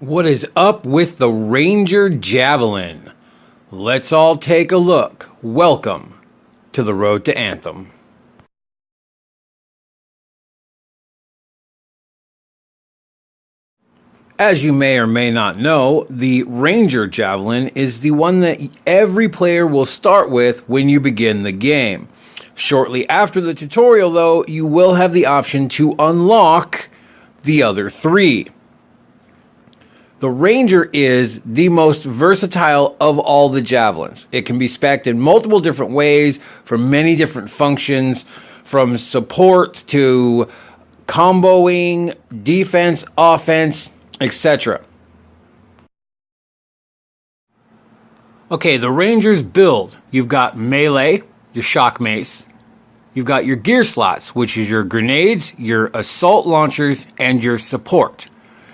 What is up with the Ranger Javelin? Let's all take a look. Welcome to the road to Anthem. As you may or may not know, the Ranger Javelin is the one that every player will start with when you begin the game. Shortly after the tutorial, though, you will have the option to unlock the other three. The Ranger is the most versatile of all the javelins. It can be spec'd in multiple different ways for many different functions, from support to comboing, defense, offense, etc. Okay, the Ranger's build. You've got melee, your shock mace. You've got your gear slots, which is your grenades, your assault launchers, and your support.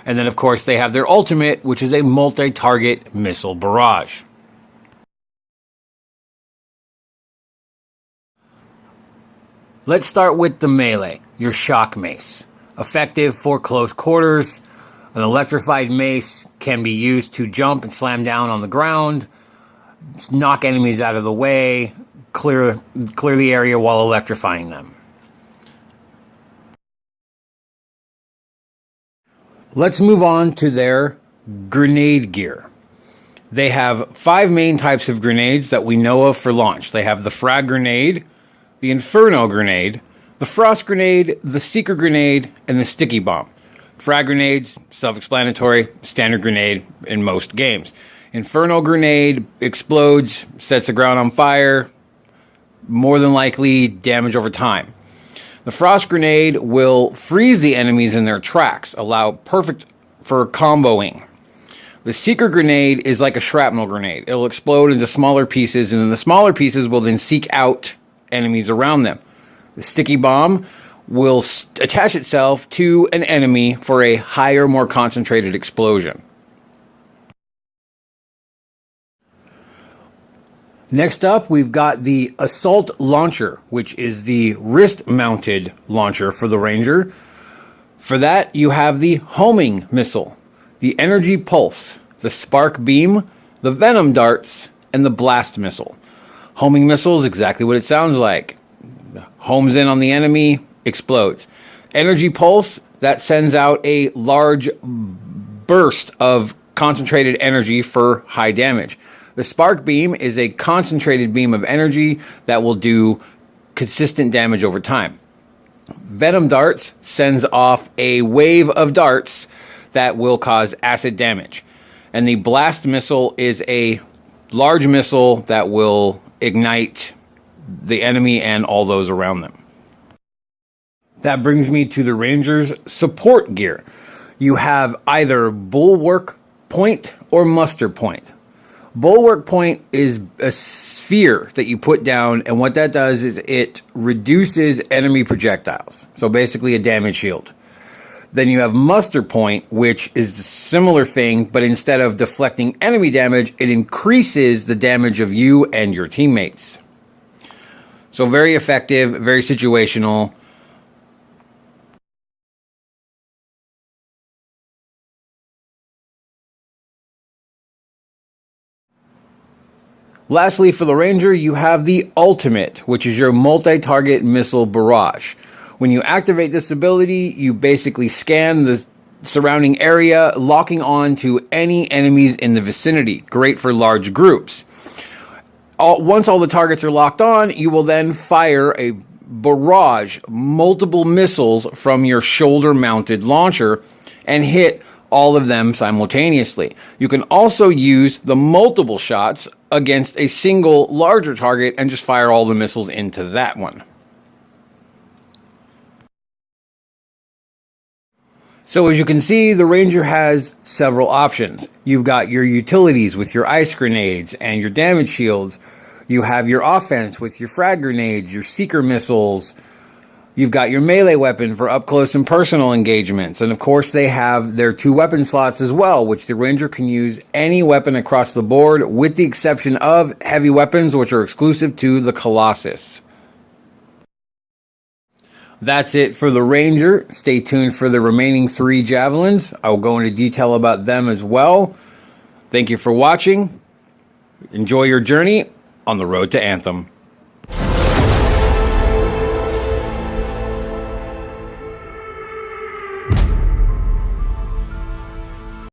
And then, of course, they have their ultimate, which is a multi-target missile barrage. Let's start with the melee, your shock mace. Effective for close quarters. An electrified mace can be used to jump and slam down on the ground, knock enemies out of the way, clear the area while electrifying them. Let's move on to their grenade gear. They have 5 main types of grenades that we know of for launch. They have the frag grenade, the inferno grenade, the frost grenade, the seeker grenade, and the sticky bomb. Frag grenades, self-explanatory, standard grenade in most games. Inferno grenade explodes, sets the ground on fire, more than likely damage over time. The frost grenade will freeze the enemies in their tracks, perfect for comboing. The seeker grenade is like a shrapnel grenade. It'll explode into smaller pieces, and then the smaller pieces will then seek out enemies around them. The sticky bomb will attach itself to an enemy for a higher, more concentrated explosion. Next up, we've got the assault launcher, which is the wrist-mounted launcher for the Ranger. For that, you have the homing missile, the energy pulse, the spark beam, the venom darts, and the blast missile. Homing missile is exactly what it sounds like. Homes in on the enemy, explodes. Energy pulse, that sends out a large burst of concentrated energy for high damage. The spark beam is a concentrated beam of energy that will do consistent damage over time. Venom darts sends off a wave of darts that will cause acid damage. And the blast missile is a large missile that will ignite the enemy and all those around them. That brings me to the Ranger's support gear. You have either bulwark point or muster point. Bulwark point is a sphere that you put down, and what that does is it reduces enemy projectiles. So basically a damage shield. Then you have muster point, which is a similar thing, but instead of deflecting enemy damage, it increases the damage of you and your teammates. So very effective, very situational. Lastly, for the Ranger, you have the ultimate, which is your multi-target missile barrage. When you activate this ability, you basically scan the surrounding area, locking on to any enemies in the vicinity. Great for large groups. Once all the targets are locked on, you will then fire a barrage, multiple missiles from your shoulder-mounted launcher, and hit all of them simultaneously. You can also use the multiple shots against a single larger target and just fire all the missiles into that one. So as you can see, the Ranger has several options. You've got your utilities with your ice grenades and your damage shields. You have your offense with your frag grenades, your seeker missiles. You've got your melee weapon for up close and personal engagements. And of course, they have their 2 weapon slots as well, which the Ranger can use any weapon across the board, with the exception of heavy weapons, which are exclusive to the Colossus. That's it for the Ranger. Stay tuned for the remaining 3 Javelins. I will go into detail about them as well. Thank you for watching. Enjoy your journey on the road to Anthem.